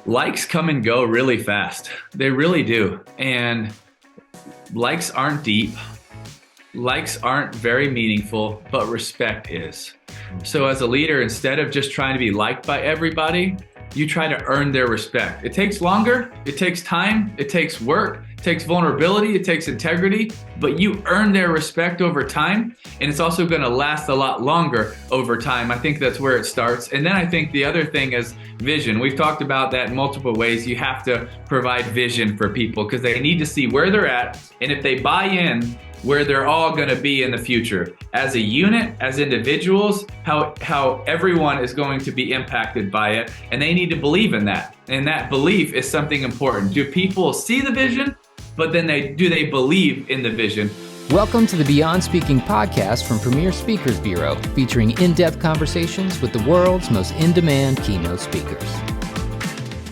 Likes come and go really fast. They really do. And likes aren't deep. Likes aren't very meaningful, but respect is. So as a leader, instead of just trying to be liked by everybody, you try to earn their respect. It takes longer, it takes time, it takes work, it takes vulnerability, it takes integrity, but you earn their respect over time, and it's also gonna last a lot longer over time. I think that's where it starts. And then I think the other thing is vision. We've talked about that in multiple ways. You have to provide vision for people because they need to see where they're at, and if they buy in, where they're all going to be in the future as a unit, as individuals, how everyone is going to be impacted by it. And they need to believe in that. And that belief is something important. Do people see the vision, but then do they believe in the vision? Welcome to the Beyond Speaking podcast from Premier Speakers Bureau, featuring in-depth conversations with the world's most in-demand keynote speakers.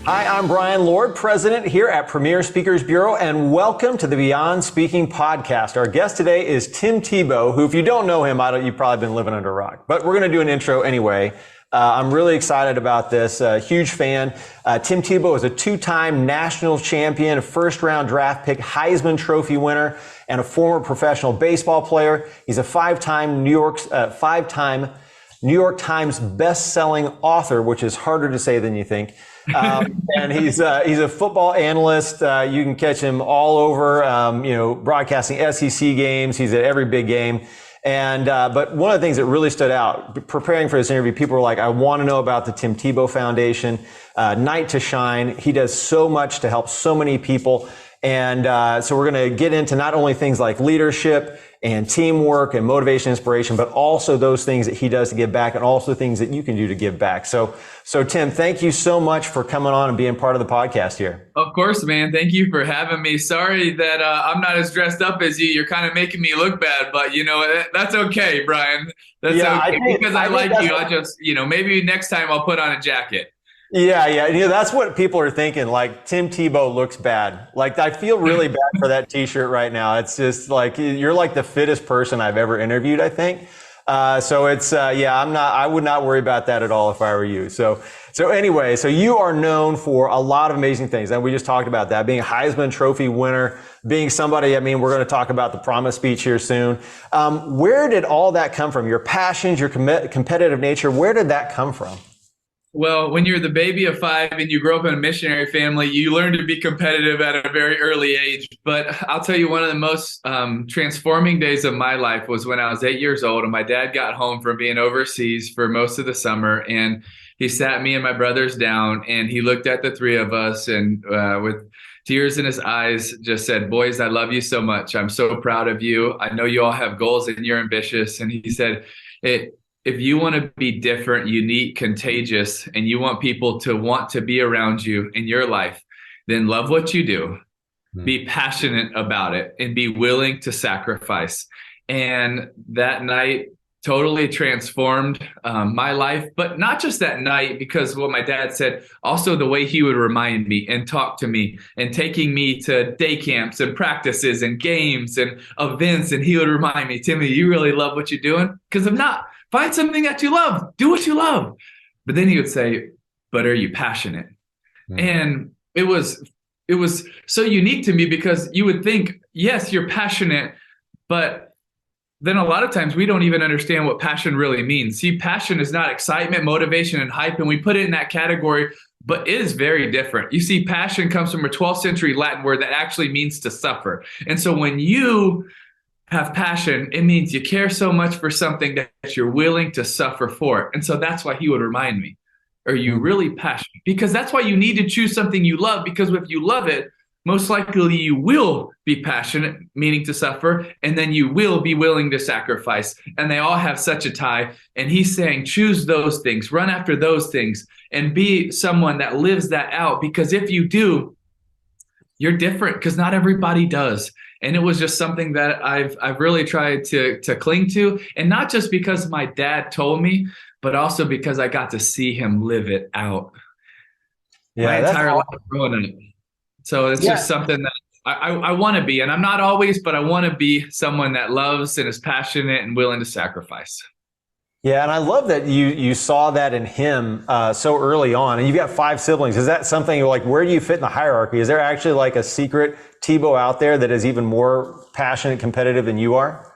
Hi, I'm Brian Lord, president here at Premier Speakers Bureau, and welcome to the Beyond Speaking podcast. Our guest today is Tim Tebow, who, if you don't know him, you've probably been living under a rock. But we're going to do an intro anyway. I'm really excited about this. Huge fan. Tim Tebow is a two-time national champion, a first-round draft pick, Heisman Trophy winner, and a former professional baseball player. He's a five-time New York Times best-selling author, which is harder to say than you think. And he's a football analyst. You can catch him all over, broadcasting SEC games. He's at every big game. And, but one of the things that really stood out, preparing for this interview, people were like, I want to know about the Tim Tebow Foundation, Night to Shine. He does so much to help so many people. And, so we're going to get into not only things like leadership and teamwork and motivation, inspiration, but also those things that he does to give back and also things that you can do to give back. So Tim, thank you so much for coming on and being part of the podcast here. Of course, man. Thank you for having me. Sorry that I'm not as dressed up as you. You're kind of making me look bad, but that's okay, Brian. That's okay. Because I like you. I just, maybe next time I'll put on a jacket. Yeah. That's what people are thinking. Like, Tim Tebow looks bad. Like, I feel really bad for that t-shirt right now. It's just like, you're like the fittest person I've ever interviewed, I think. So it's, I would not worry about that at all if I were you. So anyway, so you are known for a lot of amazing things. And we just talked about that, being a Heisman Trophy winner, being somebody, we're going to talk about the promise speech here soon. Where did all that come from? Your passions, your competitive nature, where did that come from? Well, when you're the baby of 5 and you grow up in a missionary family, you learn to be competitive at a very early age. But I'll tell you, one of the most transforming days of my life was when I was 8 years old and my dad got home from being overseas for most of the summer. And he sat me and my brothers down and he looked at the three of us and with tears in his eyes just said, "Boys, I love you so much. I'm so proud of you. I know you all have goals and you're ambitious." And he said, if you want to be different, unique, contagious, and you want people to want to be around you in your life, then love what you do, be passionate about it, and be willing to sacrifice. And that night totally transformed my life, but not just that night, because what my dad said, also the way he would remind me and talk to me and taking me to day camps and practices and games and events. And he would remind me, "Timmy, you really love what you're doing? Because if not, find something that you love. Do what you love." But then he would say, "But are you passionate?" And it was so unique to me because you would think, yes, you're passionate, but then a lot of times we don't even understand what passion really means. See, passion is not excitement, motivation, and hype, and we put it in that category, but it is very different. You see, passion comes from a 12th century Latin word that actually means to suffer. And so when you have passion, it means you care so much for something that you're willing to suffer for it. And so that's why he would remind me, are you really passionate? Because that's why you need to choose something you love, because if you love it, most likely you will be passionate, meaning to suffer, and then you will be willing to sacrifice. And they all have such a tie. And he's saying, choose those things, run after those things, and be someone that lives that out. Because if you do, you're different, because not everybody does. And it was just something that I've really tried to cling to. And not just because my dad told me, but also because I got to see him live it out my entire life growing up. So it's just something that I want to be. And I'm not always, but I want to be someone that loves and is passionate and willing to sacrifice. Yeah, and I love that you saw that in him so early on. And you've got 5 siblings. Is that something like, where do you fit in the hierarchy? Is there actually like a secret Tebow out there that is even more passionate, competitive than you are?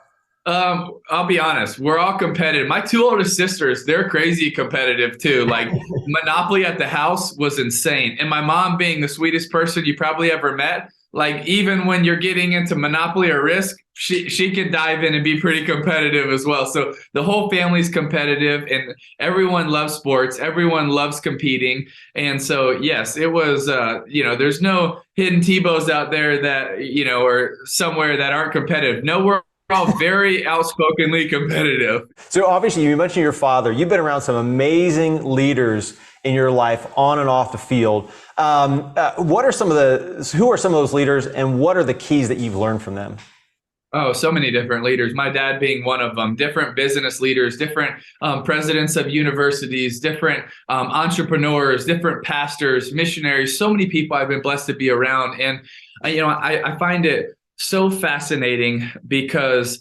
I'll be honest, we're all competitive. My two oldest sisters, they're crazy competitive too. Like Monopoly at the house was insane. And my mom being the sweetest person you probably ever met, like even when you're getting into Monopoly or Risk, she can dive in and be pretty competitive as well. So the whole family's competitive and everyone loves sports. Everyone loves competing. And so, yes, it was, there's no hidden Tebows out there that, or somewhere that aren't competitive. No, we're all very outspokenly competitive. So obviously you mentioned your father. You've been around some amazing leaders in your life on and off the field. Who are some of those leaders, and what are the keys that you've learned from them? Oh, so many different leaders. My dad being one of them, different business leaders, different presidents of universities, different entrepreneurs, different pastors, missionaries, so many people I've been blessed to be around. And, I find it so fascinating because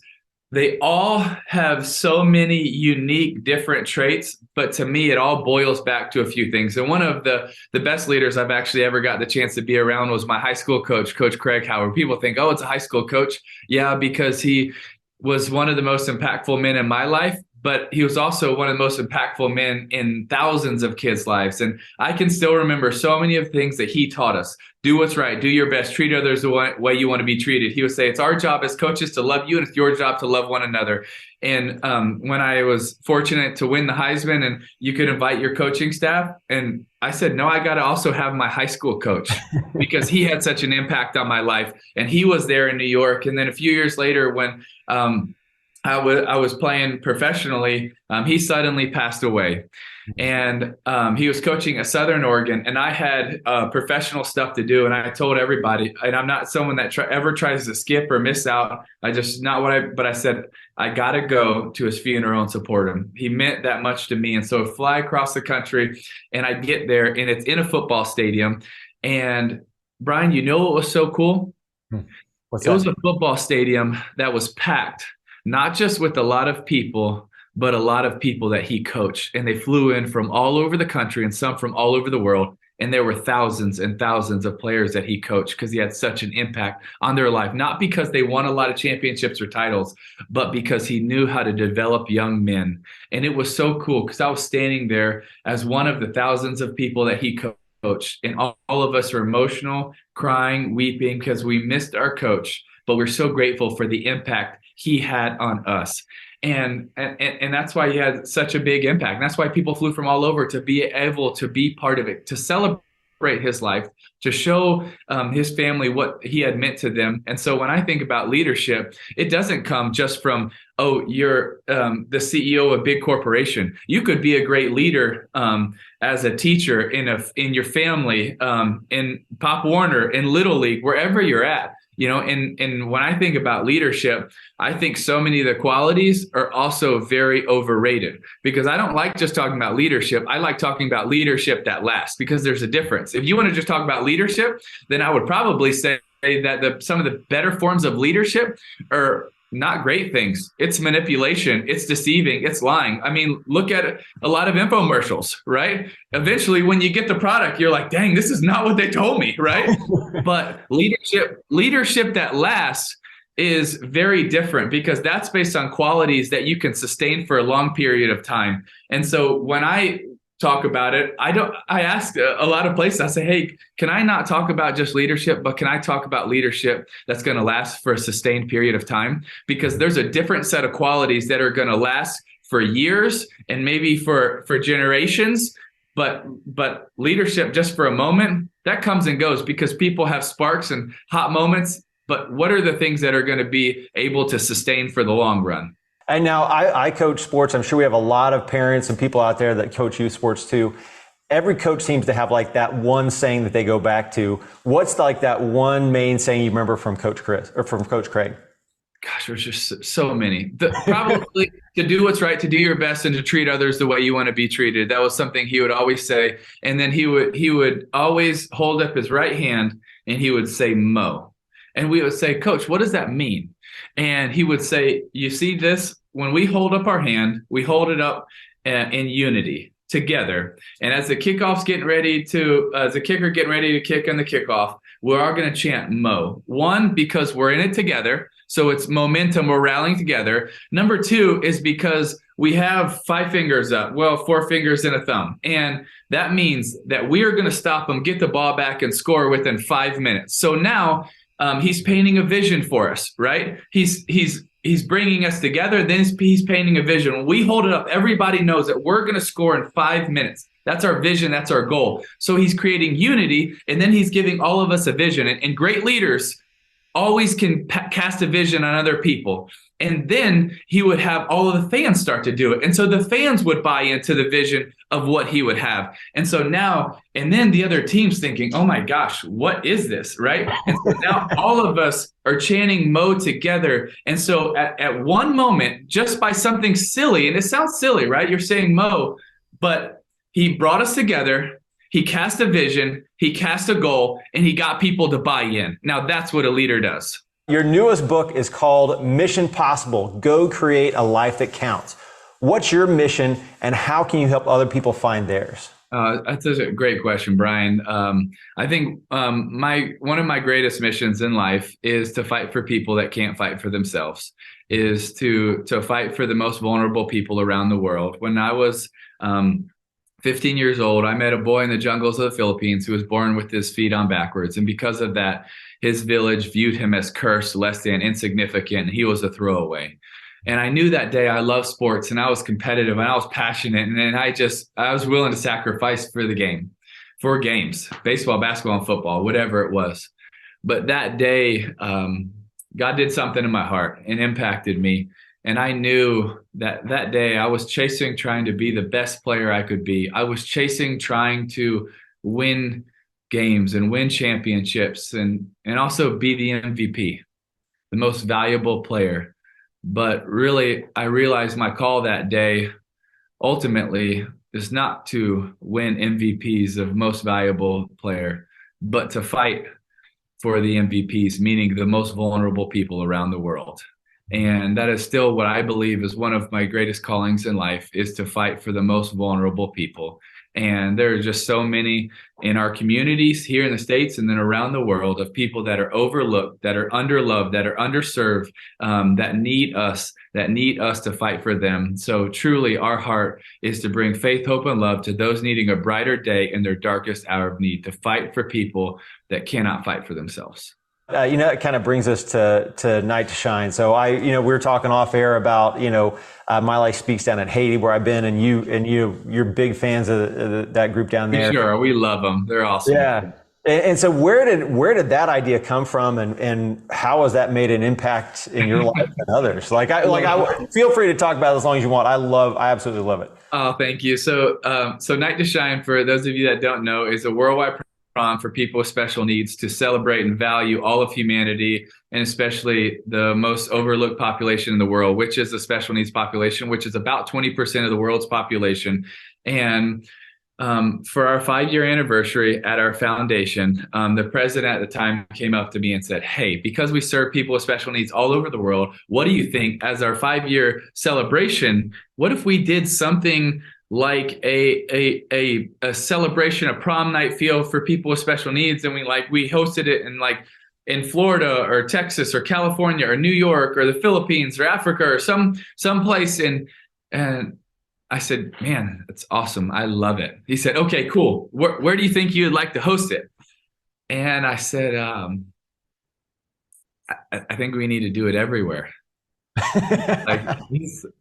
they all have so many unique, different traits. But to me, it all boils back to a few things. And one of the best leaders I've actually ever got the chance to be around was my high school coach, Coach Craig Howard. People think, oh, it's a high school coach. Yeah, because he was one of the most impactful men in my life. But he was also one of the most impactful men in thousands of kids' lives. And I can still remember so many of the things that he taught us. Do what's right. Do your best. Treat others the way you want to be treated. He would say, it's our job as coaches to love you, and it's your job to love one another. And when I was fortunate to win the Heisman and you could invite your coaching staff, and I said, no, I got to also have my high school coach because he had such an impact on my life. And he was there in New York. And then a few years later, when I was playing professionally, he suddenly passed away. And he was coaching at Southern Oregon, and I had professional stuff to do. And I told everybody, and I'm not someone that ever tries to skip or miss out. But I said, I got to go to his funeral and support him. He meant that much to me. And so I fly across the country, and I get there, and it's in a football stadium. And Brian, you know what was so cool? What's that? It was a football stadium that was packed, not just with a lot of people, but a lot of people that he coached. And they flew in from all over the country and some from all over the world. And there were thousands and thousands of players that he coached because he had such an impact on their life, not because they won a lot of championships or titles, but because he knew how to develop young men. And it was so cool because I was standing there as one of the thousands of people that he coached. And all of us were emotional, crying, weeping because we missed our coach, but we're so grateful for the impact he had on us. And that's why he had such a big impact. And that's why people flew from all over to be able to be part of it, to celebrate his life, to show his family what he had meant to them. And so when I think about leadership, it doesn't come just from, oh, you're the CEO of a big corporation. You could be a great leader as a teacher in your family, in Pop Warner, in Little League, wherever you're at. And when I think about leadership, I think so many of the qualities are also very overrated because I don't like just talking about leadership. I like talking about leadership that lasts because there's a difference. If you want to just talk about leadership, then I would probably say that some of the better forms of leadership are not great things. It's manipulation. It's deceiving. It's lying. I mean, look at a lot of infomercials, right? Eventually, when you get the product, you're like, dang, this is not what they told me, right? But leadership that lasts is very different because that's based on qualities that you can sustain for a long period of time. And so when I talk about it, I ask a lot of places, I say, hey, can I not talk about just leadership, but can I talk about leadership that's going to last for a sustained period of time? Because there's a different set of qualities that are going to last for years and maybe for generations. But leadership just for a moment, that comes and goes because people have sparks and hot moments. But what are the things that are going to be able to sustain for the long run? And now I coach sports. I'm sure we have a lot of parents and people out there that coach youth sports too. Every coach seems to have like that one saying that they go back to. What's like that one main saying you remember from Coach Chris or from Coach Craig? Gosh, there's just so many. Probably to do what's right, to do your best, and to treat others the way you want to be treated. That was something he would always say. And then he would always hold up his right hand and he would say, Mo. And we would say, Coach, what does that mean? And he would say, you see this when we hold up our hand, we hold it up in unity together. And as the kicker getting ready to kick on the kickoff, we're all going to chant Mo. One, because we're in it together. So it's momentum. We're rallying together. Number two is because we have 5 fingers up. Well, 4 fingers and a thumb. And that means that we are going to stop them, get the ball back, and score within 5 minutes. So now he's painting a vision for us, right? He's bringing us together. Then he's painting a vision. When we hold it up, everybody knows that we're going to score in 5 minutes. That's our vision. That's our goal. So he's creating unity, and then he's giving all of us a vision. And great leaders always can cast a vision on other people. And then he would have all of the fans start to do it. And so the fans would buy into the vision of what he would have. And so now, and then the other team's thinking, oh my gosh, what is this, right? And so now all of us are chanting Mo together. And so at one moment, just by something silly, and it sounds silly, right? You're saying Mo, but he brought us together. He cast a vision, he cast a goal, and he got people to buy in. Now, that's what a leader does. Your newest book is called Mission Possible, Go Create a Life That Counts. What's your mission, and how can you help other people find theirs? That's a great question, Brian. I think one of my greatest missions in life is to fight for people that can't fight for themselves, is to fight for the most vulnerable people around the world. When I was 15 years old, I met a boy in the jungles of the Philippines who was born with his feet on backwards. And because of that, his village viewed him as cursed, less than, insignificant. He was a throwaway. And I knew that day I loved sports, and I was competitive, and I was passionate. And I was willing to sacrifice for for games, baseball, basketball, and football, whatever it was. But that day, God did something in my heart and impacted me. And I knew that day I was trying to be the best player I could be. I was trying to win games and win championships and also be the MVP, the most valuable player. But really, I realized my call that day ultimately is not to win MVPs of most valuable player, but to fight for the MVPs, meaning the most vulnerable people around the world. And that is still what I believe is one of my greatest callings in life, is to fight for the most vulnerable people. And there are just so many in our communities here in the States and then around the world of people that are overlooked, that are underloved, that are underserved, that need us to fight for them. So truly our heart is to bring faith, hope, and love to those needing a brighter day in their darkest hour of need, to fight for people that cannot fight for themselves. That kind of brings us to Night to Shine. So we were talking off air about, My Life Speaks down in Haiti, where I've been, and you're big fans of that group down there. Sure, we love them. They're awesome. Yeah. And so where did that idea come from, and how has that made an impact in your life and others? I feel free to talk about it as long as you want. I absolutely love it. Oh, thank you. So Night to Shine, for those of you that don't know, is a worldwide program for people with special needs to celebrate and value all of humanity, and especially the most overlooked population in the world, which is the special needs population, which is about 20% of the world's population. And for our 5-year anniversary at our foundation, the president at the time came up to me and said, hey, because we serve people with special needs all over the world, what do you think, as our 5-year celebration, what if we did something like a celebration, a prom night feel for people with special needs, and we hosted it in Florida or Texas or California or New York or the Philippines or Africa or some place. And I said, man, that's awesome. I love it. He said, okay, cool. Where do you think you'd like to host it? And I said, I think we need to do it everywhere.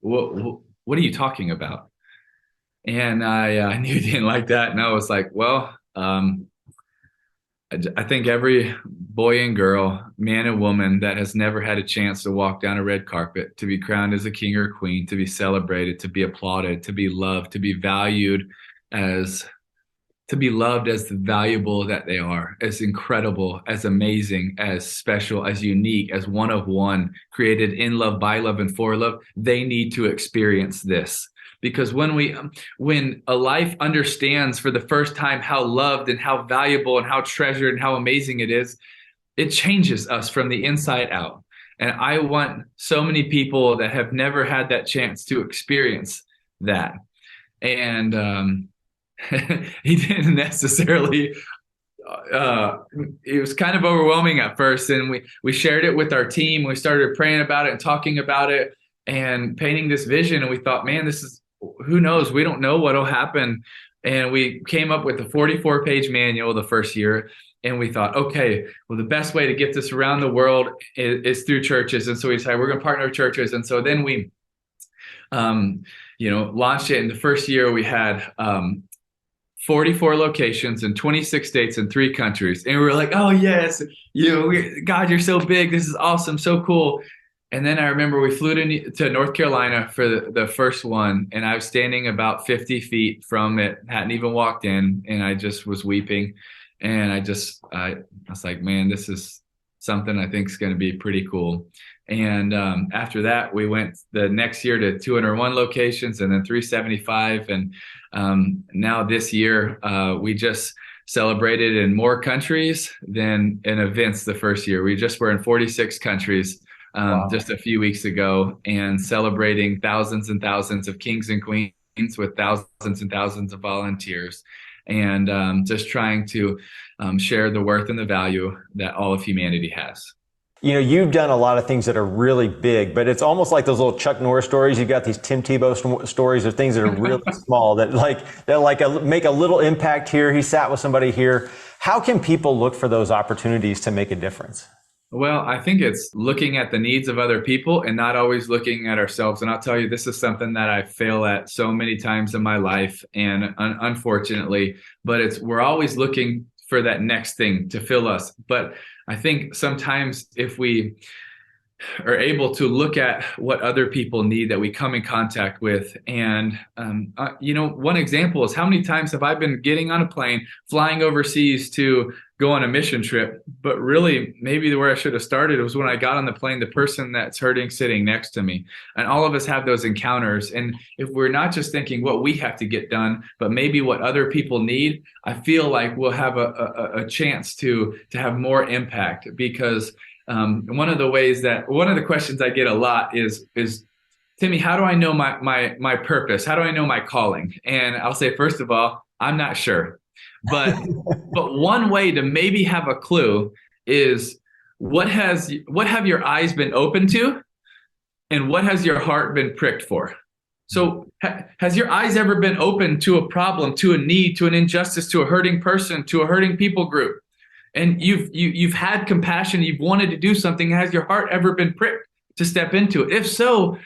What are you talking about? And I knew he didn't like that. And I was like, well, I think every boy and girl, man and woman that has never had a chance to walk down a red carpet, to be crowned as a king or queen, to be celebrated, to be applauded, to be loved, to be valued to be loved as the valuable that they are, as incredible, as amazing, as special, as unique, as one of one, created in love, by love, and for love, they need to experience this. Because when a life understands for the first time how loved and how valuable and how treasured and how amazing it is, it changes us from the inside out. And I want so many people that have never had that chance to experience that. And he didn't necessarily it was kind of overwhelming at first, and we shared it with our team. We started praying about it and talking about it and painting this vision, and we thought, man, this is, who knows, we don't know what'll happen. And we came up with a 44-page manual the first year, and we thought, okay, well, the best way to get this around the world is through churches. And so we decided we're going to partner with churches. And so then we launched it. In the first year, we had 44 locations in 26 states and 3 countries. And we were like, oh, yes, God, you're so big. This is awesome. So cool. And then I remember we flew to North Carolina for the first one. And I was standing about 50 feet from it, hadn't even walked in. And I just was weeping. And I was like, man, this is something I think is going to be pretty cool. And after that, we went the next year to 201 locations and then 375. And now this year, we just celebrated in more countries than in events the first year. We just were in 46 countries just a few weeks ago, and celebrating thousands and thousands of kings and queens with thousands and thousands of volunteers. And just trying to share the worth and the value that all of humanity has. You've done a lot of things that are really big, but it's almost like those little Chuck Norris stories. You've got these Tim Tebow stories of things that are really small that make a little impact here. He sat with somebody here. How can people look for those opportunities to make a difference? Well, I think it's looking at the needs of other people and not always looking at ourselves. And I'll tell you, this is something that I fail at so many times in my life, and unfortunately, but we're always looking for that next thing to fill us. But I think sometimes if we are able to look at what other people need that we come in contact with. And, one example is, how many times have I been getting on a plane, flying overseas to go on a mission trip, but really maybe where I should have started was when I got on the plane, the person that's hurting sitting next to me. And all of us have those encounters. And if we're not just thinking what we have to get done, but maybe what other people need, I feel like we'll have a chance to have more impact. Because one of the questions I get a lot is, Timmy, how do I know my purpose? How do I know my calling? And I'll say, first of all, I'm not sure. But one way to maybe have a clue is, what have your eyes been open to, and what has your heart been pricked for? So has your eyes ever been open to a problem, to a need, to an injustice, to a hurting person, to a hurting people group? And you've had compassion, you've wanted to do something. Has your heart ever been pricked to step into it? If so,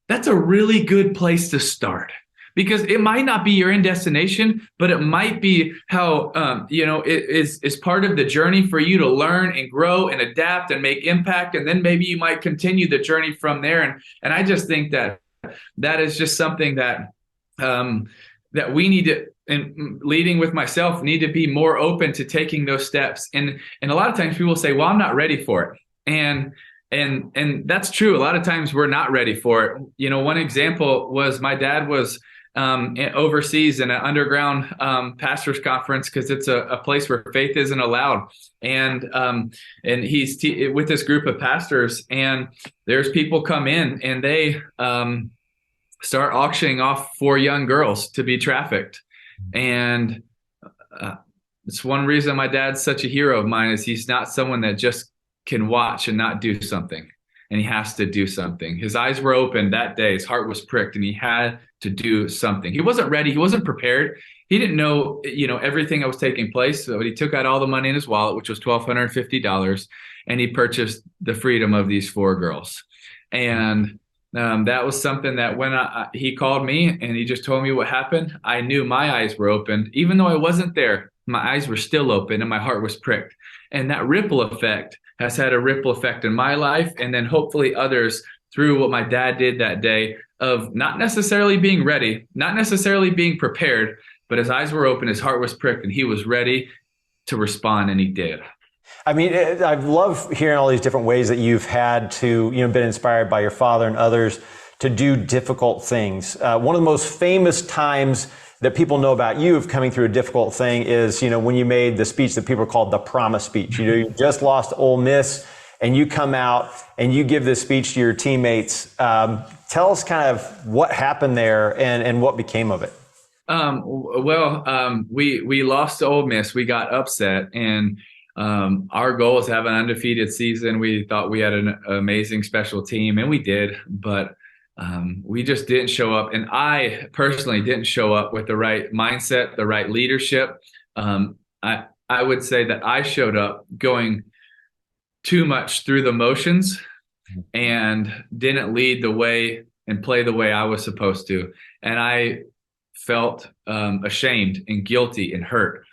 that's a really good place to start. Because it might not be your end destination, but it might be how, it is part of the journey for you to learn and grow and adapt and make impact. And then maybe you might continue the journey from there. And I just think that is just something that we need to, and leading with myself, need to be more open to taking those steps. And a lot of times people say, well, I'm not ready for it. And that's true. A lot of times we're not ready for it. One example was, my dad was overseas in an underground pastors conference, because it's a place where faith isn't allowed. And he's with this group of pastors, and there's people come in and they start auctioning off 4 young girls to be trafficked. And it's one reason my dad's such a hero of mine, is he's not someone that just can watch and not do something. And he has to do something. His eyes were open that day. His heart was pricked, and he had to do something. He wasn't ready. He wasn't prepared. He didn't know, everything that was taking place. So he took out all the money in his wallet, which was $1,250, and he purchased the freedom of these 4 girls. And that was something that when he called me and he just told me what happened, I knew my eyes were opened. Even though I wasn't there, my eyes were still open and my heart was pricked. And that ripple effect has had a ripple effect in my life, and then hopefully others, through what my dad did that day, of not necessarily being ready, not necessarily being prepared, but his eyes were open, his heart was pricked, and he was ready to respond, and he did. I mean, I love hearing all these different ways that you've had to, been inspired by your father and others to do difficult things. One of the most famous times that people know about you of coming through a difficult thing is, when you made the speech that people called the promise speech. You just lost Ole Miss, and you come out and you give this speech to your teammates. Tell us kind of what happened there and what became of it. We lost to Ole Miss. We got upset, and our goal is to have an undefeated season. We thought we had an amazing special team, and we did, but we just didn't show up. And I personally didn't show up with the right mindset, the right leadership. I would say that I showed up going too much through the motions and didn't lead the way and play the way I was supposed to. And I felt ashamed and guilty and hurt,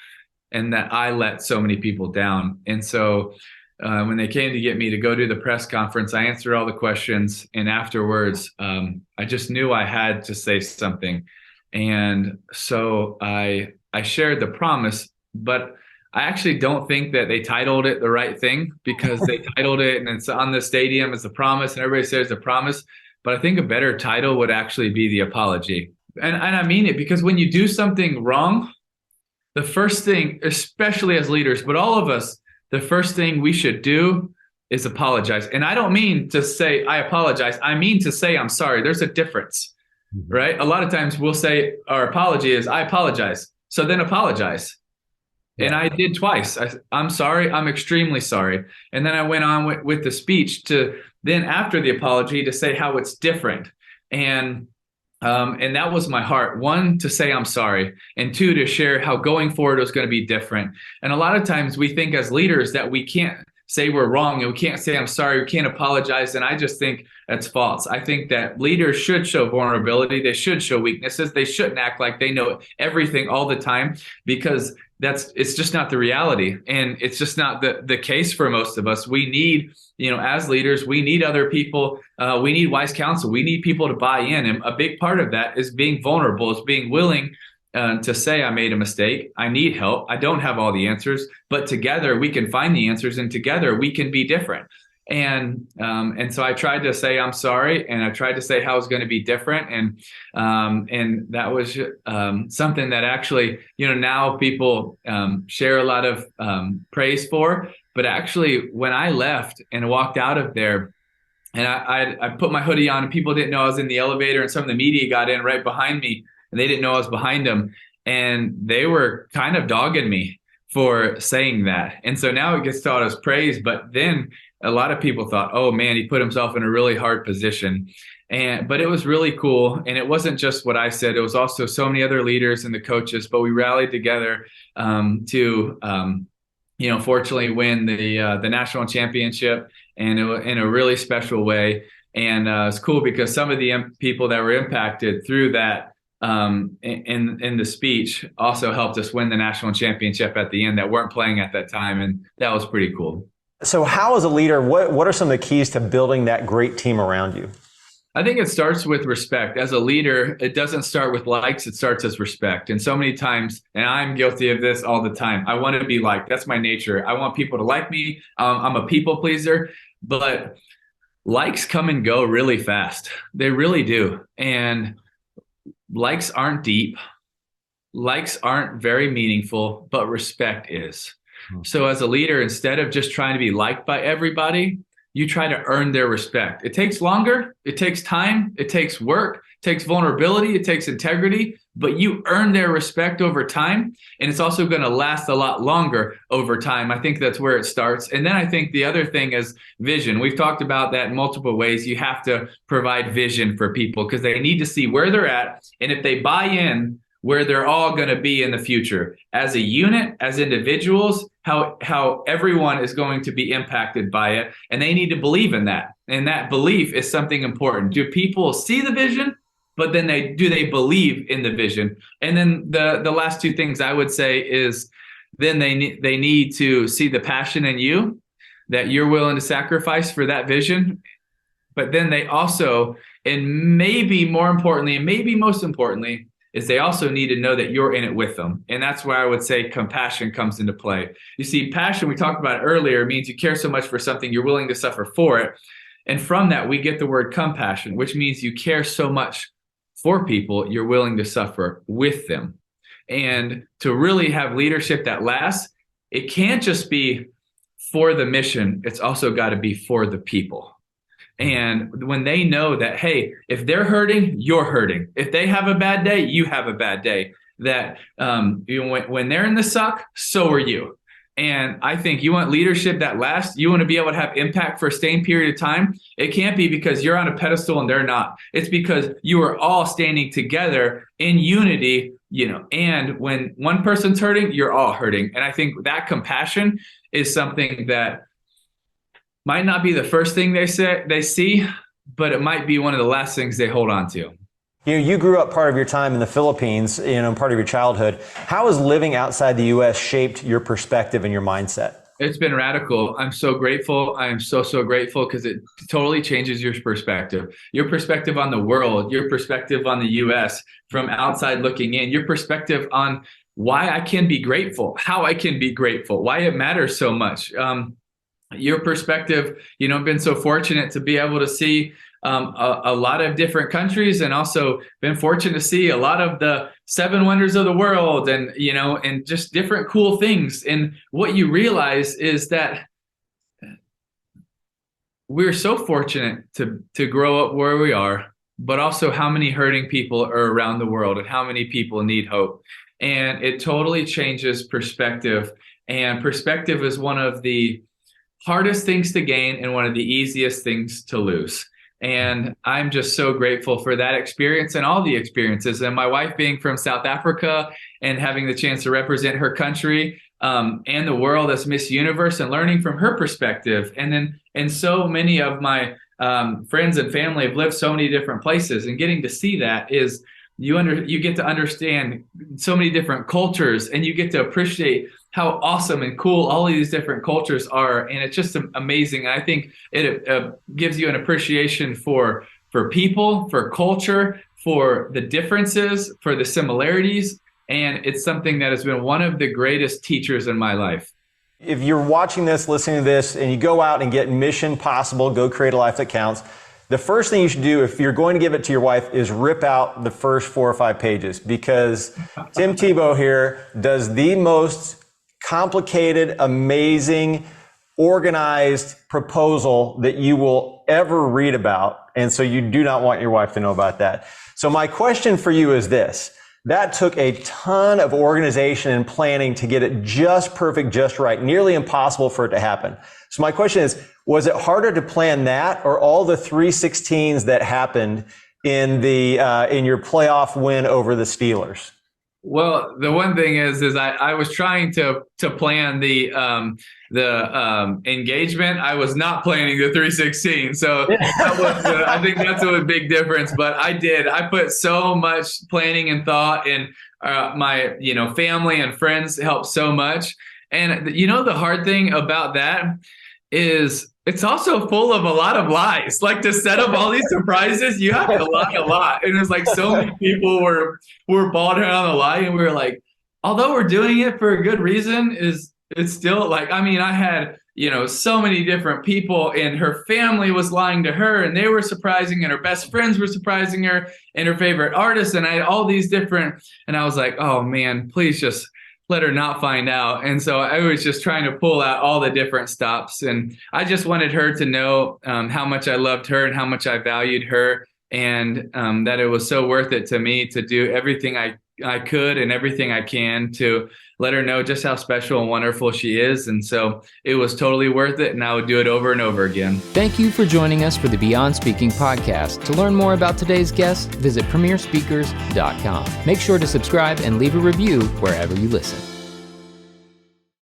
and that I let so many people down. And so when they came to get me to go do the press conference, I answered all the questions. And afterwards, I just knew I had to say something. And so I shared the promise, but I actually don't think that they titled it the right thing, because they titled it and it's on the stadium as the promise and everybody says the promise. But I think a better title would actually be the apology. And I mean it, because when you do something wrong, the first thing, especially as leaders, but all of us, the first thing we should do is apologize. And I don't mean to say I apologize. I mean to say I'm sorry. There's a difference, right? A lot of times we'll say our apology is I apologize. So then apologize. And I did twice. I'm sorry. I'm extremely sorry. And then I went on with the speech to then after the apology to say how it's different. And that was my heart. One, to say I'm sorry, and two, to share how going forward was going to be different. And a lot of times we think as leaders that we can't say we're wrong and we can't say I'm sorry, we can't apologize. And I just think that's false. I think that leaders should show vulnerability. They should show weaknesses. They shouldn't act like they know everything all the time, because it's just not the reality. And it's just not the case for most of us. We need, as leaders, we need other people. We need wise counsel. We need people to buy in. And a big part of that is being vulnerable, is being willing to say I made a mistake. I need help. I don't have all the answers, but together we can find the answers, and together we can be different. And so I tried to say I'm sorry, and I tried to say how it's going to be different, and that was something that actually now people share a lot of praise for. But actually, when I left and walked out of there, and I put my hoodie on, and people didn't know I was in the elevator, and some of the media got in right behind me, and they didn't know I was behind them, and they were kind of dogging me for saying that. And so now it gets taught as praise, but then a lot of people thought, oh man, he put himself in a really hard position. But it was really cool. And it wasn't just what I said. It was also so many other leaders and the coaches, but we rallied together to fortunately win the national championship, and in a really special way. And it's cool because some of the people that were impacted through that in the speech also helped us win the national championship at the end that weren't playing at that time. And that was pretty cool. So how, as a leader, what are some of the keys to building that great team around you? I think it starts with respect. As a leader, it doesn't start with likes, it starts as respect. And so many times, and I'm guilty of this all the time, I want to be liked. That's my nature. I want people to like me. I'm a people pleaser, but likes come and go really fast. They really do. And likes aren't deep. Likes aren't very meaningful, but respect is. So as a leader, instead of just trying to be liked by everybody, you try to earn their respect. It takes longer, it takes time, it takes work, it takes vulnerability, it takes integrity, but you earn their respect over time. And it's also going to last a lot longer over time. I think that's where it starts. And then I think the other thing is vision. We've talked about that in multiple ways. You have to provide vision for people because they need to see where they're at. And if they buy in, where they're all going to be in the future as a unit, as individuals, how everyone is going to be impacted by it. And they need to believe in that. And that belief is something important. Do people see the vision, but then do they believe in the vision? And then the last two things I would say is then they need to see the passion in you, that you're willing to sacrifice for that vision. But then they also, and maybe more importantly, and maybe most importantly, is they also need to know that you're in it with them. And that's where I would say compassion comes into play. You see, passion, we talked about earlier, means you care so much for something, you're willing to suffer for it. And from that, we get the word compassion, which means you care so much for people, you're willing to suffer with them. And to really have leadership that lasts, it can't just be for the mission, it's also got to be for the people. And when they know that, hey, if they're hurting, you're hurting. If they have a bad day, you have a bad day. That when they're in the suck, so are you. And I think you want leadership that lasts. You want to be able to have impact for a sustained period of time. It can't be because you're on a pedestal and they're not. It's because you are all standing together in unity, and when one person's hurting, you're all hurting. And I think that compassion is something that might not be the first thing they see, but it might be one of the last things they hold on to. You grew up part of your time in the Philippines, part of your childhood. How has living outside the U.S. shaped your perspective and your mindset? It's been radical. I'm so grateful. I am so grateful because it totally changes your perspective on the world, your perspective on the U.S. from outside looking in, your perspective on why I can be grateful, how I can be grateful, why it matters so much. Your perspective, I've been so fortunate to be able to see a lot of different countries, and also been fortunate to see a lot of the 7 wonders of the world, and and just different cool things. And what you realize is that we're so fortunate to grow up where we are, but also how many hurting people are around the world and how many people need hope. And it totally changes perspective. And perspective is one of the hardest things to gain and one of the easiest things to lose. And I'm just so grateful for that experience and all the experiences. And my wife being from South Africa and having the chance to represent her country and the world as Miss Universe, and learning from her perspective. And so many of my friends and family have lived so many different places, and getting to see that is you get to understand so many different cultures, and you get to appreciate how awesome and cool all of these different cultures are. And it's just amazing. I think it gives you an appreciation for people, for culture, for the differences, for the similarities. And it's something that has been one of the greatest teachers in my life. If you're watching this, listening to this, and you go out and get Mission Possible, Go Create a Life That Counts, the first thing you should do if you're going to give it to your wife is rip out the first 4 or 5 pages, because Tim Tebow here does the most complicated, amazing, organized proposal that you will ever read about. And so you do not want your wife to know about that. So my question for you is this. That took a ton of organization and planning to get it just perfect, just right, nearly impossible for it to happen. So my question is, was it harder to plan that, or all the 3-16s that happened in your playoff win over the Steelers? Well, the one thing is I was trying to plan the engagement. I was not planning the 316. So that was, I think that's a big difference. But I put so much planning and thought, and my family and friends helped so much. And the hard thing about that is it's also full of a lot of lies. Like, to set up all these surprises, you have to lie a lot. And it's like so many people were balding on the lie. And we were like, although we're doing it for a good reason, it's still like, I had, so many different people, and her family was lying to her, and they were surprising, and her best friends were surprising her, and her favorite artists. And I had all these different, and I was like, oh man, please just let her not find out. And so I was just trying to pull out all the different stops, and I just wanted her to know how much I loved her and how much I valued her, and that it was so worth it to me to do everything I could and everything I can to let her know just how special and wonderful she is. And so it was totally worth it, and I would do it over and over again. Thank you for joining us for the Beyond Speaking podcast. To learn more about today's guest, visit premierspeakers.com. Make sure to subscribe and leave a review wherever you listen.